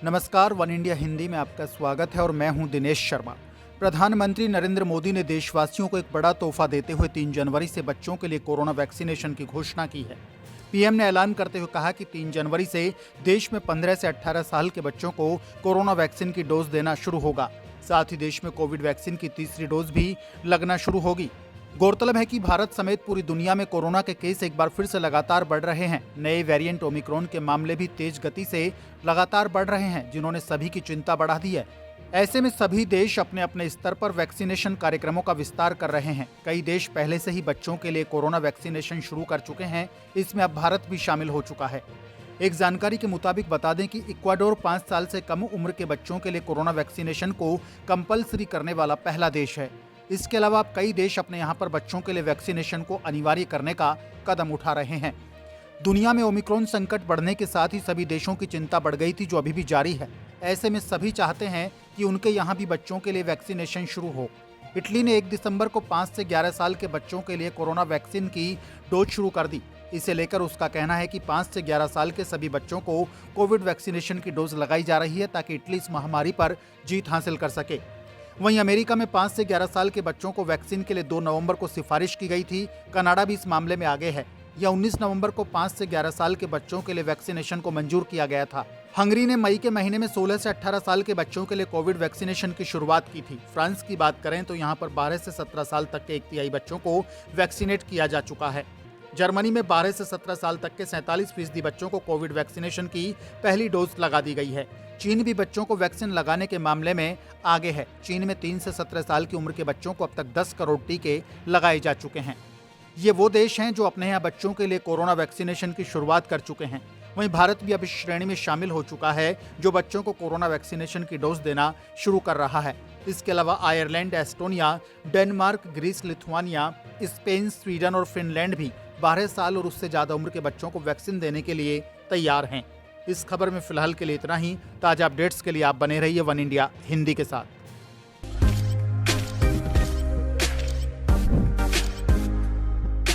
नमस्कार, one India Hindi में आपका स्वागत है और मैं हूं दिनेश शर्मा। प्रधानमंत्री नरेंद्र मोदी ने देशवासियों को एक बड़ा तोहफा देते हुए 3 जनवरी से बच्चों के लिए कोरोना वैक्सीनेशन की घोषणा की है। पीएम ने ऐलान करते हुए कहा कि 3 जनवरी से देश में 15 से 18 साल के बच्चों को कोरोना वैक्सीन की डोज देना शुरू होगा। साथ ही देश में कोविड वैक्सीन की तीसरी डोज भी लगना शुरू होगी। गौरतलब है कि भारत समेत पूरी दुनिया में कोरोना के केस एक बार फिर से लगातार बढ़ रहे हैं। नए वेरिएंट ओमिक्रॉन के मामले भी तेज गति से लगातार बढ़ रहे हैं, जिन्होंने सभी की चिंता बढ़ा दी है। ऐसे में सभी देश अपने अपने स्तर पर वैक्सीनेशन कार्यक्रमों का विस्तार कर रहे हैं। कई देश पहले से ही बच्चों के लिए कोरोना वैक्सीनेशन शुरू कर चुके हैं। इसमें अब भारत भी शामिल हो चुका है। एक जानकारी के मुताबिक बता दें कि इक्वाडोर 5 साल से कम उम्र के बच्चों के लिए कोरोना वैक्सीनेशन को कंपलसरी करने वाला पहला देश है। इसके अलावा अब कई देश अपने यहाँ पर बच्चों के लिए वैक्सीनेशन को अनिवार्य करने का कदम उठा रहे हैं। दुनिया में ओमिक्रॉन संकट बढ़ने के साथ ही सभी देशों की चिंता बढ़ गई थी, जो अभी भी जारी है। ऐसे में सभी चाहते हैं कि उनके यहाँ भी बच्चों के लिए वैक्सीनेशन शुरू हो। इटली ने 1 दिसंबर को 5 से 11 साल के बच्चों के लिए कोरोना वैक्सीन की डोज शुरू कर दी। इसे लेकर उसका कहना है कि 5 से 11 साल के सभी बच्चों को कोविड वैक्सीनेशन की डोज लगाई जा रही है, ताकि इटली इस महामारी पर जीत हासिल कर सके। वहीं अमेरिका में 5 से 11 साल के बच्चों को वैक्सीन के लिए 2 नवंबर को सिफारिश की गई थी। कनाडा भी इस मामले में आगे है। या 19 नवंबर को 5 से 11 साल के बच्चों के लिए वैक्सीनेशन को मंजूर किया गया था। हंगरी ने मई के महीने में 16 से 18 साल के बच्चों के लिए कोविड वैक्सीनेशन की शुरुआत की थी। फ्रांस की बात करें तो यहाँ पर 12 से 17 साल तक के 1/3 बच्चों को वैक्सीनेट किया जा चुका है। जर्मनी में 12 से 17 साल तक के 47% बच्चों को कोविड वैक्सीनेशन की पहली डोज लगा दी गई है। चीन भी बच्चों को वैक्सीन लगाने के मामले में आगे है। चीन में 3 से 17 साल की उम्र के बच्चों को अब तक 10 करोड़ टीके लगाए जा चुके हैं। ये वो देश हैं जो अपने यहाँ बच्चों के लिए कोरोना वैक्सीनेशन की शुरुआत कर चुके हैं। वहीं भारत भी अब इस श्रेणी में शामिल हो चुका है, जो बच्चों को कोरोना वैक्सीनेशन की डोज देना शुरू कर रहा है। इसके अलावा Ireland, Estonia, Denmark, Greece, Lithuania, Spain, Sweden और फिनलैंड भी 12 साल और उससे ज्यादा उम्र के बच्चों को वैक्सीन देने के लिए तैयार हैं। इस खबर में फिलहाल के लिए इतना ही। ताजा अपडेट्स के लिए आप बने रहिए वन इंडिया हिंदी के साथ।